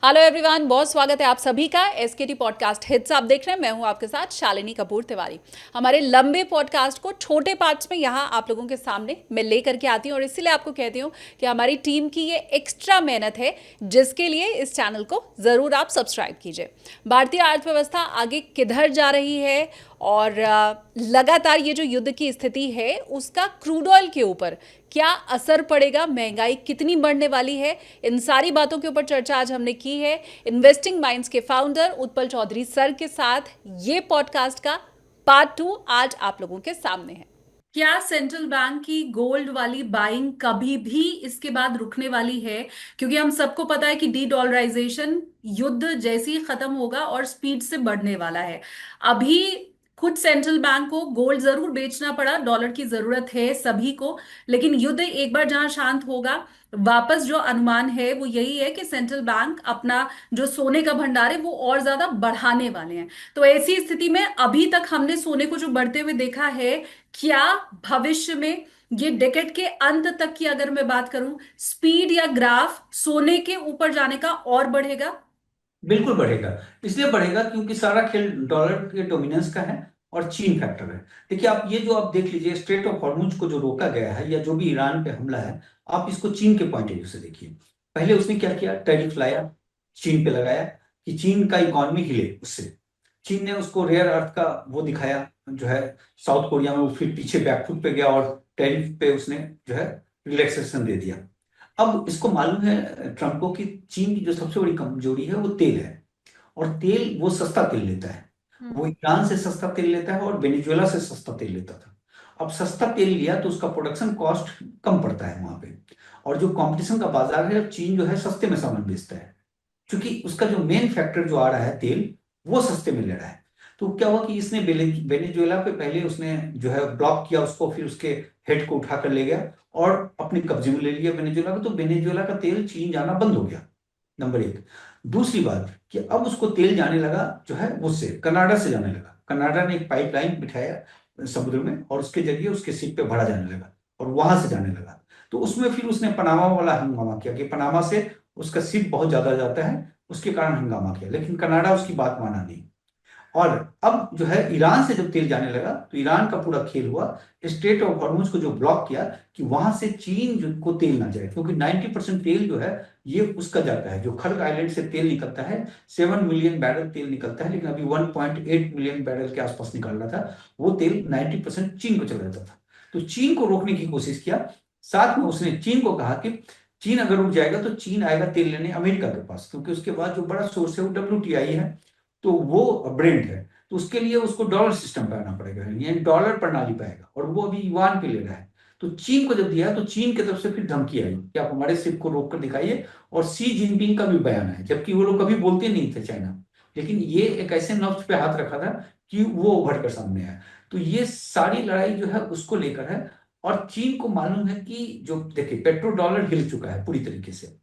Hello everyone, बहुत स्वागत है आप सभी का एसकेटी पॉडकास्ट हिट्स आप देख रहे हैं। मैं हूं आपके साथ शालिनी कपूर तिवारी। हमारे लंबे पॉडकास्ट को छोटे पार्ट्स में यहां आप लोगों के सामने मैं लेकर के आती हूं और इसीलिए आपको कहती हूं कि हमारी टीम की ये एक्स्ट्रा मेहनत है, जिसके लिए इस चैनल को ज़रूर आप सब्सक्राइब कीजिए। भारतीय अर्थव्यवस्था आगे किधर जा रही है और लगातार ये जो युद्ध की स्थिति है उसका क्रूड ऑयल के ऊपर क्या असर पड़ेगा, महंगाई कितनी बढ़ने वाली है, इन सारी बातों के ऊपर चर्चा आज हमने की है इन्वेस्टिंग माइंड्स के फाउंडर उत्पल चौधरी सर के साथ। ये पॉडकास्ट का पार्ट 2 आज आप लोगों के सामने है। क्या सेंट्रल बैंक की गोल्ड वाली बाइंग कभी भी इसके बाद रुकने वाली है? क्योंकि हम सबको पता है कि डी डॉलराइजेशन युद्ध जैसे ही खत्म होगा और स्पीड से बढ़ने वाला है। अभी खुद सेंट्रल बैंक को गोल्ड जरूर बेचना पड़ा, डॉलर की जरूरत है सभी को, लेकिन युद्ध एक बार जहां शांत होगा, वापस जो अनुमान है वो यही है कि सेंट्रल बैंक अपना जो सोने का भंडार है वो और ज्यादा बढ़ाने वाले हैं। तो ऐसी स्थिति में अभी तक हमने सोने को जो बढ़ते हुए देखा है, क्या भविष्य में ये डेकेड के अंत तक की अगर मैं बात करूं, स्पीड या ग्राफ सोने के ऊपर जाने का और बढ़ेगा? बिल्कुल बढ़ेगा। इसलिए बढ़ेगा क्योंकि सारा खेल डॉलर के डोमिनेंस का है और चीन फैक्टर है। देखिए, आप ये जो आप देख लीजिए, स्ट्रेट ऑफ हॉर्मुज को जो रोका गया है या जो भी ईरान पे हमला है, आप इसको चीन के पॉइंट ऑफ व्यू से देखिए। पहले उसने क्या किया, टैरिफ लाया, चीन पे लगाया कि चीन का इकॉनमी हिले उससे। चीन ने उसको रेयर अर्थ का वो दिखाया जो है, साउथ कोरिया में वो फिर पीछे बैकफुट पे गया और टैरिफ पे उसने जो है रिलैक्सेशन दे दिया। अब इसको मालूम है ट्रम्प को कि चीन की जो सबसे बड़ी कमजोरी है वो तेल है, और तेल वो सस्ता तेल लेता है। वो ईरान से सस्ता तेल लेता है और वेनेजुएला से सस्ता तेल लेता था। अब सस्ता तेल लिया तो उसका प्रोडक्शन कॉस्ट कम पड़ता है वहां पे, और जो कंपटीशन का बाजार है, चीन जो है सस्ते में सामान बेचता है, क्योंकि उसका जो मेन फैक्टर जो आ रहा है तेल, वो सस्ते में ले रहा है। तो क्या हुआ कि इसने वेनेजुएला पे पहले उसने जो है ब्लॉक किया उसको, फिर उसके हेड को उठा कर ले गया और अपने कब्जे में ले लिया वेनेजुएला को। तो वेनेजुएला का तेल चीन जाना बंद हो गया, नंबर एक। दूसरी बात कि अब उसको तेल जाने लगा जो है उससे, कनाडा से जाने लगा। कनाडा ने एक पाइपलाइन बिठाया समुद्र में और उसके जरिए उसके शिप पे भरा जाने लगा और वहां से जाने लगा। तो उसमें फिर उसने पनामा वाला हंगामा किया कि पनामा से उसका शिप बहुत ज्यादा जाता है, उसके कारण हंगामा किया, लेकिन कनाडा उसकी बात माना नहीं। और अब जो है ईरान से जब तेल जाने लगा तो ईरान का पूरा खेल हुआ, स्ट्रेट ऑफ हॉर्मुज को जो ब्लॉक किया कि वहां से चीन को तेल ना जाए, क्योंकि 90% तेल जो है ये उसका जाता है। जो खर्ग आइलैंड से तेल निकलता है, 7 मिलियन बैरल तेल निकलता है, लेकिन अभी 1.8 मिलियन बैरल के आसपास निकल रहा था। वो तेल 90% चीन को चला जाता था। तो चीन को रोकने की कोशिश किया। साथ में उसने चीन को कहा कि चीन अगर रुक जाएगा तो चीन आएगा तेल लेने अमेरिका के पास, क्योंकि उसके बाद जो बड़ा सोर्स है वो WTI है, तो वो ब्रेंड है। तो उसके लिए उसको डॉलर सिस्टम पे आना पड़ेगा, यानी डॉलर प्रणाली पाएगा, और वो अभी युआन पे ले रहा है। तो चीन को जब दिया तो चीन की तरफ से फिर धमकी आई कि आप हमारे शिप को रोक कर दिखाइए, और सी जिनपिंग का भी बयान है, जबकि वो लोग कभी बोलते नहीं थे चाइना, लेकिन ये एक ऐसे नब्ज पे हाथ रखा था कि वो उभर कर सामने आया। तो ये सारी लड़ाई जो है उसको लेकर है। और चीन को मालूम है कि जो देखिए पेट्रो डॉलर हिल चुका है पूरी तरीके से।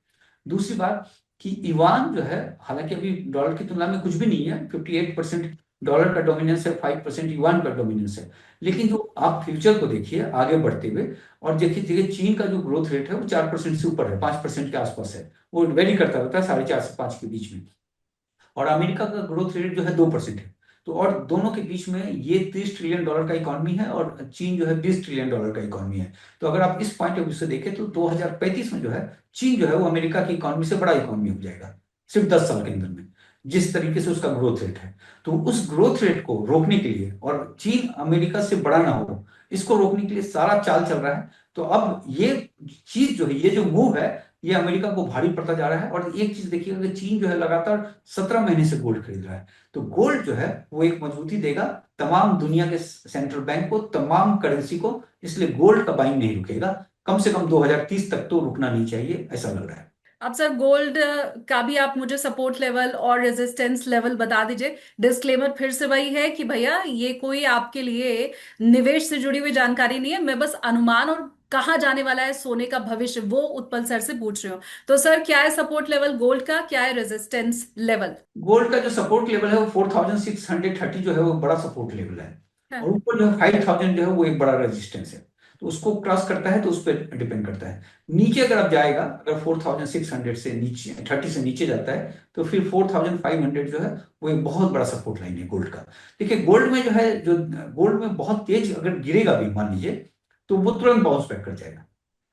दूसरी बात कि ईवान जो है, हालांकि अभी डॉलर की तुलना में कुछ भी नहीं है, 58% डॉलर का डोमिनेंस है, 5% ईवान का डोमिनेंस है। लेकिन जो आप फ्यूचर को देखिए आगे बढ़ते हुए, और देखिए देखिए चीन का जो ग्रोथ रेट है वो 4% से ऊपर है, 5% के आसपास है। वो वेरी करता रहता है 4.5 से 5 के बीच में। और अमेरिका का ग्रोथ रेट जो है 2% है। तो और दोनों के बीच में ये $30 ट्रिलियन का इकॉनमी है और चीन जो है $20 ट्रिलियन का इकॉनमी है। तो अगर आप इस पॉइंट ऑफ व्यू से देखें तो 2035 में जो है चीन जो है वो अमेरिका की इकॉनमी से बड़ा इकॉनमी हो जाएगा, सिर्फ 10 साल के अंदर में, जिस तरीके से उसका ग्रोथ रेट है। तो उस ग्रोथ रेट को रोकने के लिए, और चीन अमेरिका से बड़ा ना हो, इसको रोकने के लिए सारा चाल चल रहा है। तो अब ये चीज जो है, ये जो मूव है, ये अमेरिका को भारी पड़ता जा रहा है। और एक चीज देखिएगा कि चीन जो है लगातार 17 महीने से गोल्ड खरीद रहा है। तो गोल्ड जो है वो एक मजबूती देगा तमाम दुनिया के सेंट्रल बैंक को, तमाम करेंसी को। इसलिए गोल्ड का बाइंग नहीं रुकेगा, कम से कम 2030 तक तो रुकना नहीं चाहिए, ऐसा लग रहा है। अब सर गोल्ड का भी आप मुझे सपोर्ट लेवल और रेजिस्टेंस लेवल बता दीजिए। डिस्क्लेमर फिर से वही है कि भैया ये कोई आपके लिए निवेश से जुड़ी हुई जानकारी नहीं है, मैं बस अनुमान और कहाँ जाने वाला है सोने का भविष्य वो उत्पल सर से पूछ रही हूँ। तो सर क्या है सपोर्ट लेवल गोल्ड का, क्या है रेजिस्टेंस लेवल? गोल्ड का जो सपोर्ट लेवल है वो 4630 जो है वो बड़ा सपोर्ट लेवल है, और ऊपर जो है 5000 जो है वो एक बड़ा रेजिस्टेंस है। तो उसको क्रॉस करता है तो उस पर डिपेंड करता है। नीचे अगर आप जाएगा, अगर 4600 से नीचे 30 से नीचे जाता है, तो फिर 4500 जो है वो एक बहुत बड़ा सपोर्ट लाइन है गोल्ड का। देखिए गोल्ड में जो है, जो गोल्ड में बहुत तेज अगर गिरेगा भी मान लीजिए, तो वो तुरंत बाउंस बैक कर जाएगा।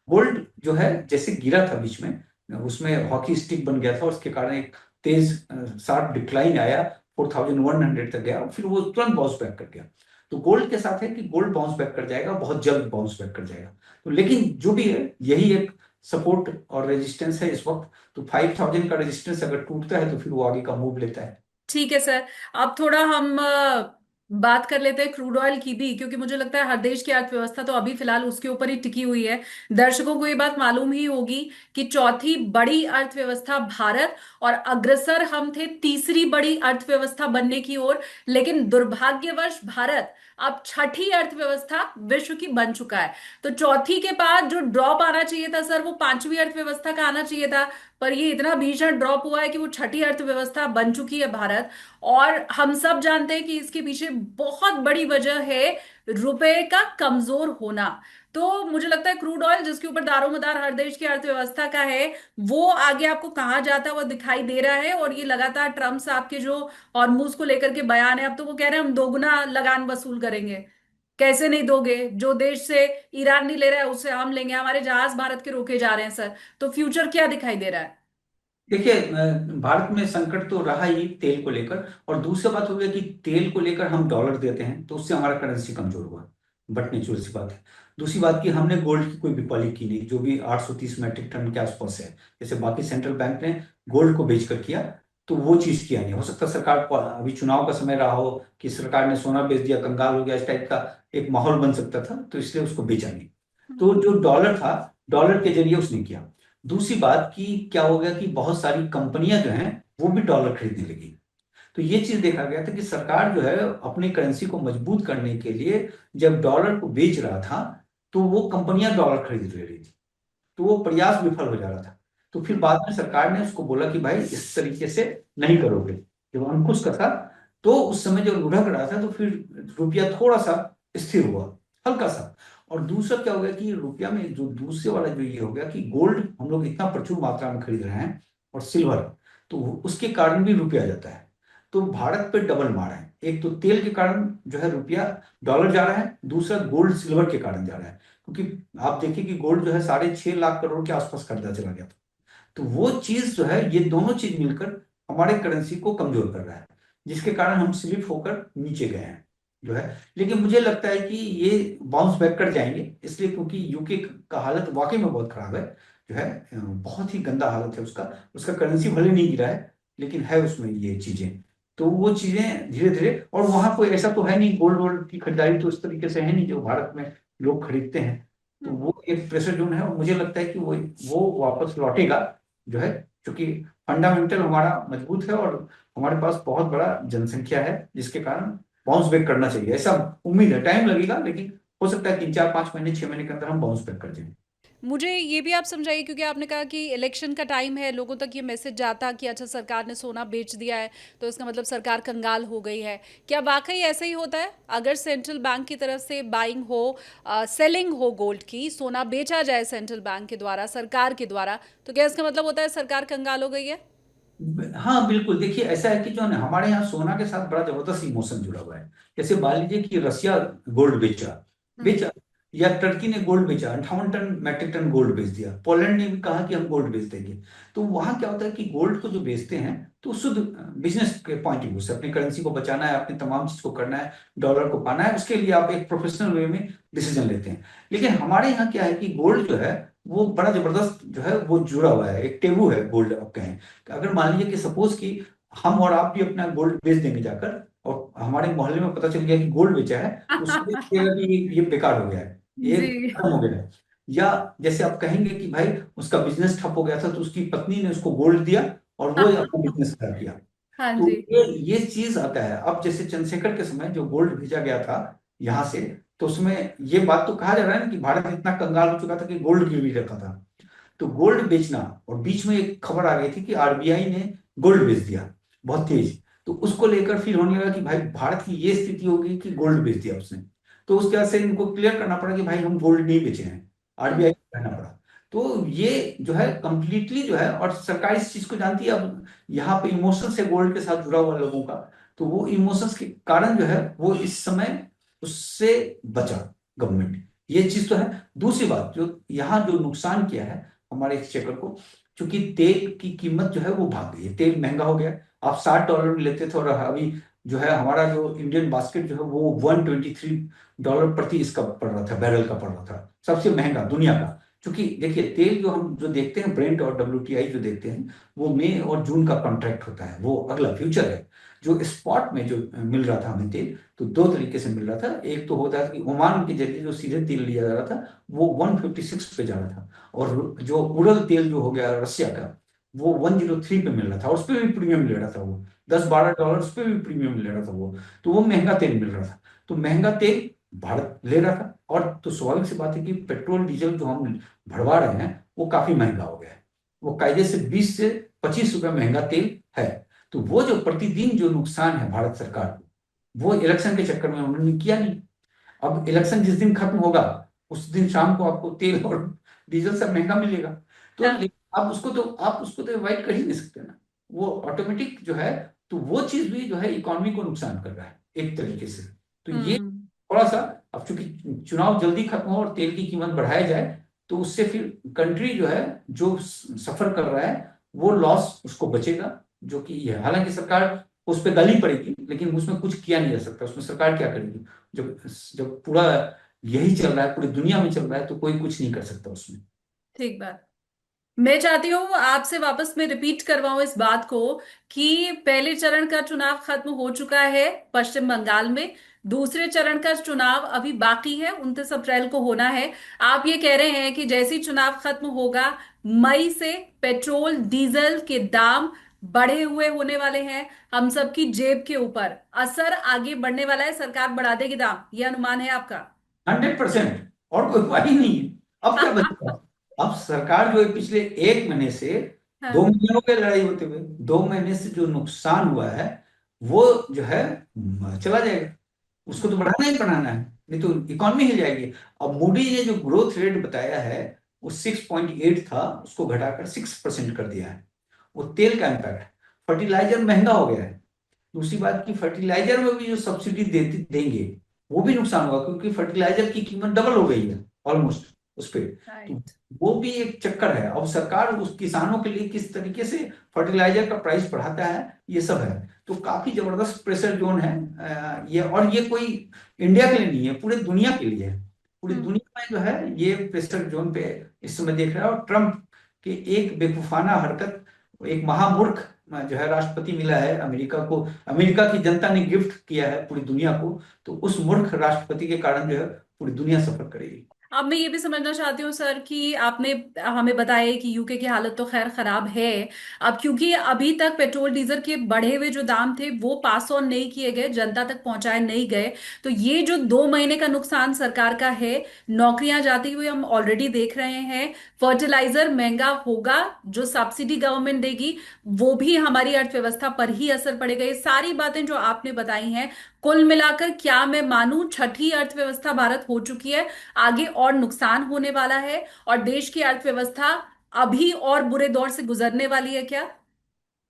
गोल्ड जो है जैसे गिरा था बीच में, उसमें हॉकी स्टिक बन गया था, और उसके कारण एक तेज शार्प डिक्लाइन आया, 4100 तक गया, और फिर वो तुरंत बाउंस बैक कर गया। तो गोल्ड के साथ है कि गोल्ड बाउंस बैक कर जाएगा, बहुत जल्द बाउंस बैक कर जाएगा। तो लेकिन जो भी है, यही एक सपोर्ट और रेजिस्टेंस है इस वक्त। तो 5000 का रेजिस्टेंस अगर टूटता है तो फिर वो आगे का मूव लेता है। ठीक है सर। अब थोड़ा हम बात कर लेते हैं क्रूड ऑयल की भी, क्योंकि मुझे लगता है हर देश की अर्थव्यवस्था तो अभी फिलहाल उसके ऊपर ही टिकी हुई है। दर्शकों को ये बात मालूम ही होगी कि चौथी बड़ी अर्थव्यवस्था भारत, और अग्रसर हम थे तीसरी बड़ी अर्थव्यवस्था बनने की ओर। लेकिन दुर्भाग्यवश भारत अब छठी अर्थव्यवस्था विश्व की बन चुका है। तो चौथी के बाद जो ड्रॉप आना चाहिए था सर, वो पांचवी अर्थव्यवस्था का आना चाहिए था। पर ये इतना भीषण ड्रॉप हुआ है कि वो छठी अर्थव्यवस्था बन चुकी है भारत। और हम सब जानते हैं कि इसके पीछे बहुत बड़ी वजह है रुपए का कमजोर होना। तो मुझे लगता है क्रूड ऑयल, जिसके ऊपर दारोमदार हर देश की अर्थव्यवस्था का है, वो आगे आपको कहाँ जाता है वो दिखाई दे रहा है। और ये लगातार ट्रम्प साहब के जो हॉर्मुज को लेकर के बयान है, अब तो वो कह रहे हैं हम दोगुना लगान वसूल करेंगे। कैसे नहीं दोगे? जो देश से ईरान नहीं ले रहा है उससे हम लेंगे। हमारे जहाज भारत के रोके जा रहे हैं सर। तो फ्यूचर क्या दिखाई दे रहा है? देखिए भारत में संकट तो रहा ही तेल को लेकर, और दूसरी बात हो गया कि तेल को लेकर हम डॉलर देते हैं तो उससे हमारा करेंसी कमजोर हुआ, बट नेचुरल सी बात है। दूसरी बात कि हमने गोल्ड की कोई बिकवाली की नहीं, जो भी 830 मैट्रिक टन के आसपास है, जैसे बाकी सेंट्रल बैंक ने गोल्ड को बेच कर किया, तो वो चीज किया नहीं। हो सकता है सरकार अभी चुनाव का समय रहा हो कि सरकार ने सोना बेच दिया, कंगाल हो गया, इस टाइप का एक माहौल बन सकता था, तो इसलिए उसको बेचा नहीं। तो जो डॉलर था, डॉलर के जरिए उसने किया। दूसरी बात कि क्या हो गया कि बहुत सारी कंपनियां जो हैं वो भी डॉलर खरीदने लगी। तो ये चीज देखा गया था कि सरकार जो है अपनी करेंसी को मजबूत करने के लिए जब डॉलर को बेच रहा था, तो वो कंपनियां डॉलर खरीद ले रही थी, तो वो प्रयास विफल हो जा रहा था। तो फिर बाद में सरकार ने उसको बोला कि भाई इस तरीके से नहीं करोगे। जब अंकुश का था, तो उस समय जब लुढ़क रहा था, तो फिर रुपया थोड़ा सा स्थिर हुआ, हल्का सा। और दूसरा क्या हो गया कि रुपया में जो दूसरे वाला जो ये हो गया कि गोल्ड हम लोग इतना प्रचुर मात्रा में खरीद रहे हैं, और सिल्वर, तो उसके कारण भी रुपया जाता है। तो भारत पे डबल मार है, एक तो तेल के कारण जो है रुपया, डॉलर जा रहा है, दूसरा गोल्ड सिल्वर के कारण जा रहा है। क्योंकि आप देखिए कि गोल्ड जो है 6.5 लाख करोड़ के आसपास कर्जा चला गया था। तो वो चीज जो है, ये दोनों चीज मिलकर हमारे करेंसी को कमजोर कर रहा है, जिसके कारण हम स्लिप होकर नीचे गए हैं जो है। लेकिन मुझे लगता है कि ये बाउंस बैक कर जाएंगे, इसलिए क्योंकि यूके का हालत वाकई में बहुत खराब है जो है, बहुत ही गंदा हालत है उसका। उसका करेंसी भले नहीं गिरा है, लेकिन है उसमें ये चीजें। तो वो चीजें धीरे धीरे, और वहां कोई ऐसा तो है नहीं, गोल्ड वोल्ड की खरीदारी तो इस तरीके से है नहीं जो भारत में लोग खरीदते हैं। तो वो एक प्रेशर जोन है, और मुझे लगता है कि वो वापस लौटेगा जो है, क्योंकि फंडामेंटल हमारा मजबूत है, और हमारे पास बहुत बड़ा जनसंख्या है, जिसके कारण बाउंस बैक करना चाहिए, ऐसा उम्मीद है। टाइम लगेगा, लेकिन हो सकता है 3 4 5 महीने 6 महीने के अंदर हम बाउंस बैक कर जाएं। मुझे ये भी आप समझाइए, क्योंकि आपने कहा कि इलेक्शन का टाइम है, लोगों तक ये मैसेज जाता कि अच्छा सरकार ने सोना बेच दिया है, तो इसका मतलब सरकार कंगाल हो गई है। क्या वाकई ऐसा ही होता है? अगर सेंट्रल बैंक की तरफ से बाइंग हो, सेलिंग हो गोल्ड की, सोना बेचा जाए सेंट्रल बैंक के द्वारा, सरकार के द्वारा, तो क्या इसका मतलब होता है सरकार कंगाल हो गई है? हाँ बिल्कुल, देखिए ऐसा है कि जो है ना, हमारे यहाँ सोना के साथ बड़ा जबरदस्त इमोशन जुड़ा हुआ है। जैसे मान लीजिए कि रसिया गोल्ड बेचा हम्म। बेचा या टर्की ने गोल्ड बेचा, 58 मैट्रिक टन गोल्ड बेच दिया, पोलैंड ने भी कहा कि हम गोल्ड बेच देंगे। तो वहां क्या होता है कि गोल्ड को जो बेचते हैं, तो शुद्ध बिजनेस के पॉइंट ऑफ व्यू से अपनी करेंसी को बचाना है, अपनी तमाम चीज को करना है, डॉलर को पाना है, उसके लिए आप एक प्रोफेशनल वे में डिसीजन लेते हैं। लेकिन हमारे यहाँ क्या है कि गोल्ड जो है वो बड़ा जबरदस्त जो है वो जुड़ा हुआ है, एक टेबू है गोल्ड, आप कहें। अगर मान लीजिए कि सपोज कि हम और आप भी अपना गोल्ड बेच देंगे जाकर, और हमारे मोहल्ले में पता चल गया कि गोल्ड बेचा है, तो उसको लगेगा कि ये बेकार हो गया है, ये जी। खत्म हो गया है। या जैसे आप कहेंगे कि भाई उसका बिजनेस ठप हो गया था, तो उसकी पत्नी ने उसको गोल्ड दिया और वो अपना बिजनेस खड़ा किया। हाँ तो जी। ये चीज आता है। अब जैसे चंद्रशेखर के समय जो गोल्ड भेजा गया था यहाँ से, तो उसमें ये बात तो कहा जा रहा है ना कि भारत इतना कंगाल हो चुका था कि गोल्ड गिरवी रखा था। तो गोल्ड बेचना, और बीच में एक खबर आ गई थी कि आरबीआई ने गोल्ड बेच दिया बहुत तेज, तो उसको लेकर फिर होने लगा कि भाई भारत की ये स्थिति हो गई कि गोल्ड बेच दिया उसने। तो उसके बाद से इनको क्लियर करना पड़ा कि भाई हम गोल्ड नहीं बेचे हैं, आरबीआई को कहना पड़ा। तो ये जो है कंप्लीटली जो है, और सरकार इस चीज को जानती है। अब यहाँ पे इमोशंस है गोल्ड के साथ जुड़ा हुआ लोगों का, तो वो इमोशंस के कारण जो है वो इस समय उससे बचा गवर्नमेंट। ये चीज तो है। दूसरी बात, जो यहाँ जो नुकसान किया है हमारे एक्सचेकर को, क्योंकि तेल की कीमत जो है वो भाग गई है, तेल महंगा हो गया। आप $60 में लेते थे, और अभी जो है हमारा जो इंडियन बास्केट जो है वो $123 प्रति इसका पड़ रहा था, बैरल का पड़ रहा था, सबसे महंगा दुनिया का। क्योंकि देखिए, तेल जो हम जो देखते हैं, ब्रेंट और WTI जो देखते हैं, वो मई और जून का कॉन्ट्रैक्ट होता है, वो अगला फ्यूचर है। जो स्पॉट में जो मिल रहा था हमें तेल, तो दो तरीके से मिल रहा था। एक तो होता है कि ओमान के जरिए जो सीधे तेल लिया जा रहा था, वो 156 पे जा रहा था, और जो उड़ल तेल जो हो गया रसिया का, वो 103 पे मिल रहा था, और उस पर भी प्रीमियम ले रहा था वो, $10-12 उस पर भी प्रीमियम ले रहा था वो। तो वो महंगा तेल मिल रहा था, तो महंगा तेल भारत ले रहा था। और तो स्वाभाविक सी बात है कि पेट्रोल डीजल जो हम भरवा रहे हैं वो काफी महंगा हो गया है। वो कायदे से 20 से 25 रुपए महंगा तेल है। तो वो जो प्रतिदिन जो नुकसान है भारत सरकार को, वो इलेक्शन के चक्कर में उन्होंने किया नहीं। अब इलेक्शन जिस दिन खत्म होगा, उस दिन शाम को आपको तेल और डीजल सब महंगा मिलेगा। तो हाँ। आप उसको तो अवॉइड कर ही नहीं सकते ना, वो ऑटोमेटिक जो है। तो वो चीज भी जो है इकोनॉमी को नुकसान कर रहा है एक तरीके से। तो ये हम्म। थोड़ा सा, अब चूंकि चुनाव जल्दी खत्म हो और तेल की कीमत बढ़ाया जाए, तो उससे फिर कंट्री जो है, जो सफर कर रहा है, वो लॉस उसको बचेगा। जो कि है, हालांकि सरकार उस पर गाली पड़ेगी, लेकिन उसमें कुछ किया नहीं जा सकता। उसमें सरकार क्या करेगी, जब जब पूरा यही चल रहा है, पूरी दुनिया में चल रहा है, तो कोई कुछ नहीं कर सकता उसमें। ठीक बात। मैं चाहती हूँ आपसे वापस मैं रिपीट करवाऊं इस बात को कि पहले चरण का चुनाव खत्म हो चुका है पश्चिम बंगाल में। दूसरे चरण का चुनाव अभी बाकी है, 29 अप्रैल को होना है। आप ये कह रहे हैं कि जैसे ही चुनाव खत्म होगा, मई से पेट्रोल डीजल के दाम बढ़े हुए होने वाले हैं। हम सबकी जेब के ऊपर असर आगे बढ़ने वाला है, सरकार बढ़ा देगी दाम, ये अनुमान है आपका? 100%, और कोई उपाय ही नहीं है। अब क्या बचेगा? अब सरकार जो है, पिछले 1 महीने से, दो हाँ। महीने हो गए लड़ाई होते हुए, 2 महीने से जो नुकसान हुआ है, वो जो है चला जाएगा। उसको तो बढ़ाना ही बढ़ाना है, नहीं तो इकॉनमी हिल जाएगी। अब मूडी ने जो ग्रोथ रेट बताया है, वो 6.8 था, उसको घटाकर 6% कर दिया है। वो तेल का इम्पैक्ट। फर्टिलाइजर महंगा हो गया है। दूसरी बात की, फर्टिलाइजर में भी जो सब्सिडी देते देंगे, वो भी नुकसान होगा, क्योंकि फर्टिलाइजर की कीमत डबल हो गई है ऑलमोस्ट उस पे। तो राइट। वो भी एक चक्कर है। अब सरकार उस किसानों के लिए किस तरीके से फर्टिलाइजर का प्राइस बढ़ाता है, ये सब है। तो काफी जबरदस्त प्रेशर जोन है। ये, और ये कोई इंडिया के लिए नहीं है, पूरे दुनिया के लिए है। पूरी हम्म। दुनिया में जो है ये प्रेशर जोन पे इस समय देख रहा है। और ट्रम्प के एक बेवकूफाना हरकत, एक महामूर्ख जो है राष्ट्रपति मिला है अमेरिका को, अमेरिका की जनता ने गिफ्ट किया है पूरी दुनिया को। तो उस मूर्ख राष्ट्रपति के कारण जो है पूरी दुनिया सफर करेगी। अब मैं ये भी समझना चाहती हूँ सर कि आपने हमें बताया कि यूके की हालत तो खैर खराब है। अब क्योंकि अभी तक पेट्रोल डीजल के बढ़े हुए जो दाम थे वो पास ऑन नहीं किए गए, जनता तक पहुंचाए नहीं गए। तो ये जो 2 महीने का नुकसान सरकार का है, नौकरियां जाती हुई हम ऑलरेडी देख रहे हैं। फर्टिलाइजर महंगा होगा, जो सब्सिडी गवर्नमेंट देगी वो भी हमारी अर्थव्यवस्था पर ही असर पड़ेगा। ये सारी बातें जो आपने बताई हैं, कुल मिलाकर क्या मैं मानूं छठी अर्थव्यवस्था भारत हो चुकी है, आगे और नुकसान होने वाला है, और देश की अर्थव्यवस्था अभी और बुरे दौर से गुजरने वाली है क्या?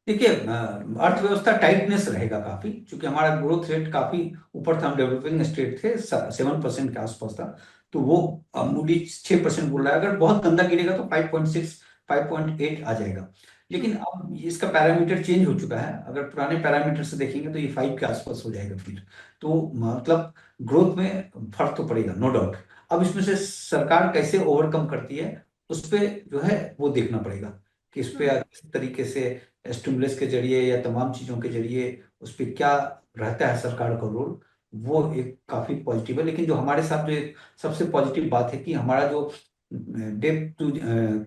देखिए, अर्थव्यवस्था टाइटनेस रहेगा काफी, क्योंकि हमारा ग्रोथ रेट काफी ऊपर था, हम डेवलपिंग स्टेट थे, 7% के आसपास था। तो वो मूडी 6% बोल रहा है। अगर बहुत गंदा गिरेगा तो 5.6, 5.8 आ जाएगा। लेकिन अब इसका पैरामीटर चेंज हो चुका है। अगर पुराने पैरामीटर से देखेंगे तो ये 5 के आसपास हो जाएगा फिर। तो मतलब ग्रोथ में फर्क तो पड़ेगा, नो डाउट। अब इसमें से सरकार कैसे ओवरकम करती है, उस पे जो है वो देखना पड़ेगा कि इस पे हम्म। किस तरीके से स्टिमुलस के जरिए या तमाम चीजों के जरिए उस पर क्या रहता है सरकार का रोल। वो एक काफी पॉजिटिव है। लेकिन जो हमारे साथ जो एक सबसे पॉजिटिव बात है कि हमारा जो डेट टू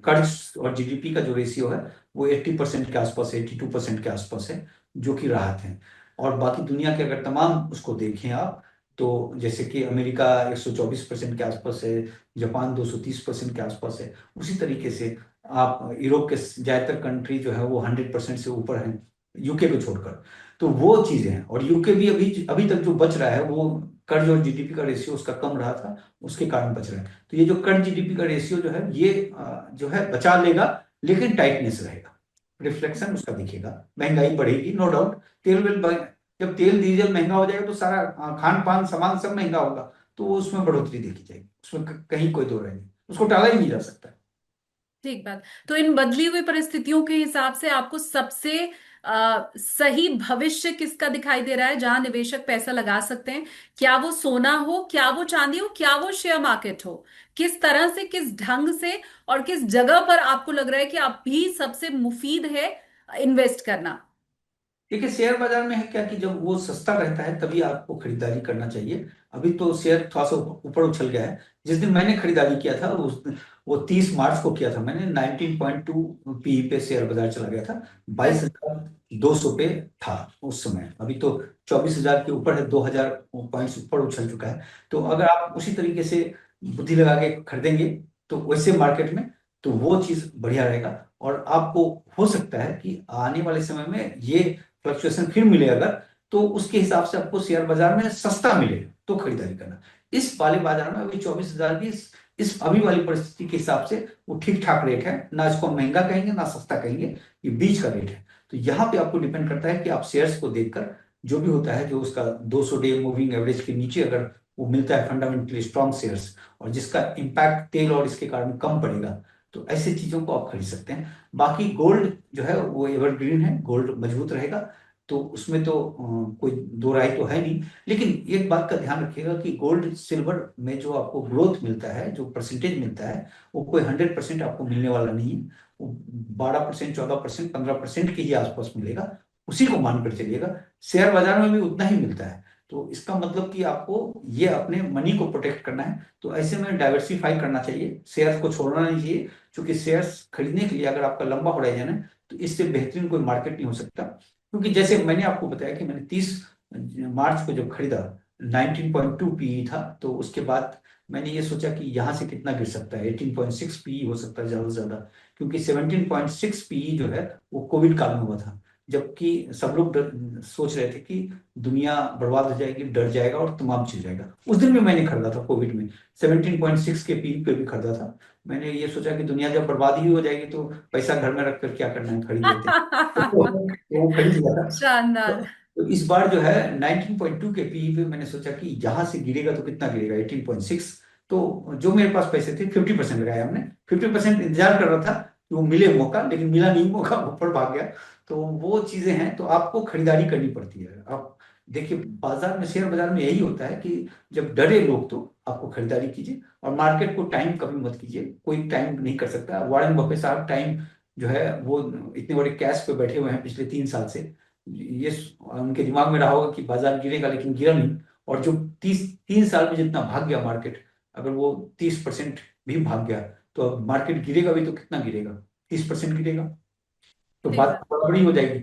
कर्ज और जीडीपी का जो रेशियो है, वो 80% के आसपास है, 82% के आसपास है, जो कि राहत है। और बाकी दुनिया के अगर तमाम उसको देखें आप, तो जैसे कि अमेरिका 124% के आसपास है, जापान 230% के आसपास है, उसी तरीके से आप यूरोप के ज्यादातर कंट्री जो है वो 100% से ऊपर हैं, यूके को छोड़कर। तो वो चीजें हैं। और यूके भी अभी अभी तक जो बच रहा है, वो कर्ज और जीडीपी का रेशियो उसका कम रहा था, उसके कारण बच रहा है। तो ये जो कर्ज जीडीपी का रेशियो जो है ये जो है बचा लेगा, लेकिन टाइटनेस रहेगा, रिफ्लेक्शन उसका दिखेगा, महंगाई बढ़ेगी नो डाउट। तेल वेल जब तेल डीजल महंगा हो जाएगा तो सारा खान पान सामान सब महंगा होगा, तो वो उसमें बढ़ोतरी देखी जाएगी, उसमें कहीं कोई दो राय नहीं, उसको टाला ही नहीं जा सकता। ठीक बात। तो इन बदली हुई परिस्थितियों के हिसाब से आपको सबसे सही भविष्य किसका दिखाई दे रहा है जहां निवेशक पैसा लगा सकते हैं? क्या वो सोना हो, क्या वो चांदी हो, क्या वो शेयर मार्केट हो? किस तरह से, किस ढंग से और किस जगह पर आपको लग रहा है कि अभी सबसे मुफीद है इन्वेस्ट करना? देखिए शेयर बाजार में है क्या कि जब वो सस्ता रहता है तभी आपको खरीदारी करना चाहिए। अभी तो शेयर थोड़ा सा ऊपर उछल गया है। जिस दिन मैंने खरीदारी किया था वो 30 मार्च को किया था मैंने, 19.2 पी पे शेयर बाजार चला गया था, 22,200 पे था उस समय। अभी तो 24,000 के ऊपर है, 2,000 पॉइंट्स ऊपर उछल चुका है। तो अगर आप उसी तरीके से बुद्धि लगा के खरीदेंगे तो वैसे मार्केट में, तो वो चीज बढ़िया रहेगा। और आपको हो सकता है कि आने वाले समय में ये फ्लक्चुएशन फिर मिले अगर, तो उसके हिसाब से आपको शेयर बाजार में सस्ता मिले तो खरीदारी करना। इस वाले बाजार में अभी 24,000 की इस अभी वाली परिस्थिति के हिसाब से वो ठीक ठाक रेट है, ना इसको हम महंगा कहेंगे ना सस्ता कहेंगे, ये बीच का रेट है। तो यहाँ पे आपको डिपेंड करता है कि आप शेयर्स को देखकर जो भी होता है, जो उसका 200 डे मूविंग एवरेज के नीचे अगर वो मिलता है फंडामेंटली स्ट्रॉन्ग शेयर्स, और जिसका इम्पैक्ट तेल और इसके कारण कम पड़ेगा, तो ऐसे चीजों को आप खरीद सकते हैं। बाकी गोल्ड जो है वो एवरग्रीन है, गोल्ड मजबूत रहेगा, तो उसमें तो कोई दो राय तो है नहीं। लेकिन एक बात का ध्यान रखिएगा कि गोल्ड सिल्वर में जो आपको ग्रोथ मिलता है, जो परसेंटेज मिलता है, वो कोई 100% आपको मिलने वाला नहीं है। वो 12%, 14%, 15% के ही आसपास मिलेगा, उसी को मानकर चलिएगा। शेयर बाजार में भी उतना ही मिलता है। तो इसका मतलब कि आपको ये अपने मनी को प्रोटेक्ट करना है, तो ऐसे में डाइवर्सिफाई करना चाहिए, शेयर्स को छोड़ना नहीं चाहिए। क्योंकि शेयर्स खरीदने के लिए अगर आपका लंबा होराइजन है तो इससे बेहतरीन कोई मार्केट नहीं हो सकता। क्योंकि जैसे मैंने आपको बताया कि मैंने 30 मार्च को जब खरीदा, 19.2 पीई था, तो उसके बाद मैंने ये सोचा कि यहाँ से कितना गिर सकता है, 18.6 पीई हो सकता है ज्यादा से ज्यादा। क्योंकि 17.6 पीई जो है वो कोविड काल में हुआ था, जबकि सब लोग सोच रहे थे कि दुनिया बर्बाद हो जाएगी, डर जाएगा और तमाम चीज जाएगा। उस दिन भी मैंने खरीदा था कोविड में, 17.6 के पीक पे भी खरीदा था। मैंने ये सोचा कि दुनिया जब बर्बाद ही हो जाएगी तो पैसा घर में रख कर क्या करना है, खरीद लेते हैं। तो वो खरीद लिया था। शानदार। तो इस बार जो है 19.2 के पीई पे मैंने सोचा कि यहां से गिरेगा तो कितना गिरेगा, 18.6। तो जो मेरे पास पैसे थे 50% लगाया हमने, 50% इंतजार कर रहा था कि वो मिले मौका, लेकिन मिला नहीं मौका, ऊपर भाग गया। तो वो चीजें हैं, तो आपको खरीदारी करनी पड़ती है। आप देखिए बाजार में, शेयर बाजार में यही होता है कि जब डरे लोग तो आपको खरीदारी कीजिए, और मार्केट को टाइम कभी मत कीजिए, कोई टाइम नहीं कर सकता। वॉरेन बफे साहब टाइम जो है वो इतने बड़े कैश पे बैठे हुए हैं पिछले 3 साल से, ये उनके दिमाग में रहा होगा कि बाजार गिरेगा, लेकिन गिरा नहीं। और जो 3 साल में जितना भाग गया मार्केट, अगर वो 30% भी भाग गया, तो अब मार्केट गिरेगा भी तो कितना गिरेगा, 30% गिरेगा, तो ठीक बात बात। बड़ी हो जाएगी।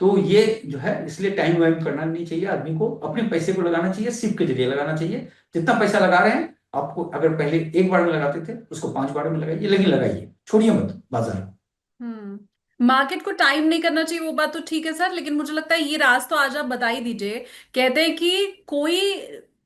तो ये जो है, इसलिए टाइम वाइम करना नहीं चाहिए आदमी को, अपने पैसे को लगाना चाहिए, सिप के जरिए लगाना चाहिए। जितना पैसा लगा रहे हैं, आपको अगर पहले एक बार में लगाते थे उसको 5 बार में लगाइए, लेकिन लगाइए, छोड़िए मत बाजार। मार्केट को टाइम नहीं करना चाहिए, वो बात तो ठीक है सर, लेकिन मुझे लगता है ये राज तो आज आप बता ही दीजिए। कहते हैं कि कोई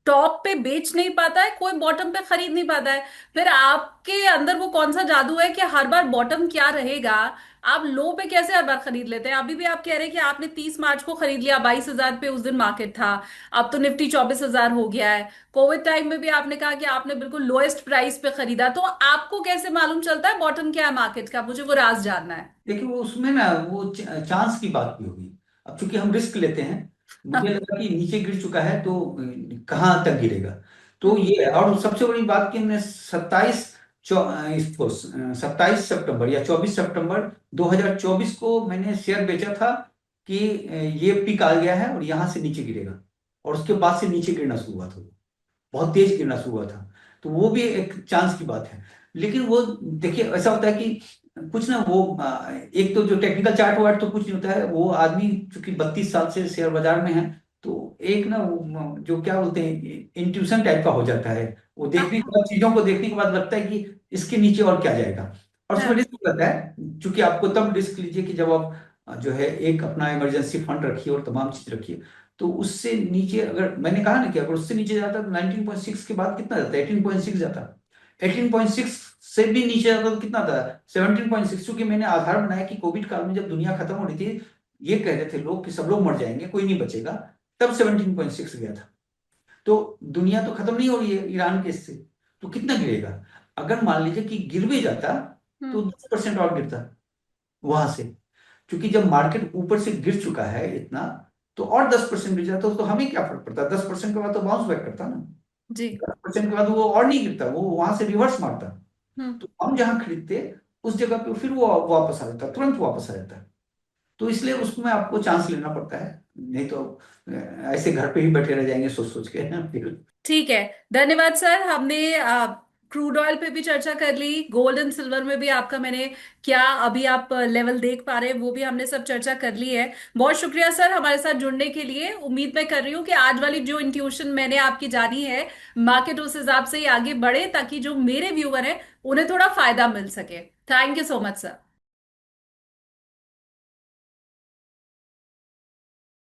टॉप पे बेच नहीं पाता है, कोई बॉटम पे खरीद नहीं पाता है। फिर आपके अंदर वो कौन सा जादू है कि हर बार बॉटम क्या रहेगा, आप लो पे कैसे हर बार खरीद लेते हैं? अभी भी आप कह रहे हैं कि आपने 30 मार्च को खरीद लिया, 22,000 पे उस दिन मार्केट था। अब तो निफ्टी 24,000 हो गया है। कोविड टाइम में भी आपने कहा कि आपने बिल्कुल लोएस्ट प्राइस पे खरीदा, तो आपको कैसे मालूम चलता है बॉटम क्या है मार्केट का? मुझे वो राज जानना है। देखिए वो उसमें ना वो चांस की बात भी होगी। अब चूंकि हम रिस्क लेते हैं, मुझे लगा कि नीचे गिर चुका है तो कहाँ तक गिरेगा। तो हम्म। ये, और सबसे बड़ी बात कि हमने 27 सितंबर या 24 सितंबर 2024 को मैंने शेयर बेचा था कि ये पीक आ गया है और यहाँ से नीचे गिरेगा, और उसके बाद से नीचे गिरना शुरू हुआ था, बहुत तेज गिरना शुरू हुआ था। तो वो भी एक चांस की बात है। लेकिन वो देखिए ऐसा होता है कि कुछ ना वो एक तो जो टेक्निकल चार्ट वार्ट तो कुछ नहीं होता है, वो आदमी चूंकि 32 साल से शेयर बाजार में है, तो एक ना वो जो क्या बोलते हैं, इंट्यूशन टाइप का हो जाता है। वो देखने के बाद, चीजों को देखने के बाद लगता है कि इसके नीचे और क्या जाएगा। और उसमें हाँ। रिस्क रहता है, क्योंकि आपको तब रिस्क लीजिए कि जब आप जो है एक अपना इमरजेंसी फंड रखिए और तमाम चीज रखिए। तो उससे नीचे, अगर मैंने कहा ना कि अगर उससे नीचे जाता तो 19.6 के बाद कितना जाता, 18.6 जाता। 18.6 से भी नीचे जाता तो कितना था, 17.6। क्योंकि मैंने आधार बनाया कि कोविड काल में जब दुनिया खत्म हो रही थी, ये कह रहे थे लोग कि सब लोग मर जाएंगे, कोई नहीं बचेगा, तब 17.6 गया था। तो दुनिया तो खत्म नहीं हो रही है ईरान केस से, तो कितना गिरेगा? अगर मान लीजिए कि गिर भी जाता तो हम्म। 10% और गिरता वहां से। क्योंकि जब मार्केट ऊपर से गिर चुका है इतना, तो और 10% गिर जाता तो हमें क्या फर्क पड़ता, 10% के बाद तो बाउंस बैक करता ना। जी। 10% के बाद वो और नहीं गिरता, वो वहां से रिवर्स मारता। हम्म। तो हम जहां खरीदते उस जगह पे फिर वो वापस आ जाता, तुरंत वापस आ जाता। तो इसलिए उसमें आपको चांस लेना पड़ता है, नहीं तो ऐसे घर पे ही बैठे रह जाएंगे सोच सोच के फिर। ठीक है। धन्यवाद सर। हमने क्रूड ऑयल पे भी चर्चा कर ली, गोल्ड एंड सिल्वर में भी आपका मैंने क्या अभी आप लेवल देख पा रहे हैं वो भी हमने सब चर्चा कर ली है। बहुत शुक्रिया सर हमारे साथ जुड़ने के लिए। उम्मीद मैं कर रही हूँ कि आज वाली जो इंट्यूशन मैंने आपकी जानी है, मार्केट उस हिसाब से ही आगे बढ़े ताकि जो मेरे व्यूअर हैं उन्हें थोड़ा फायदा मिल सके। Thank you so much sir.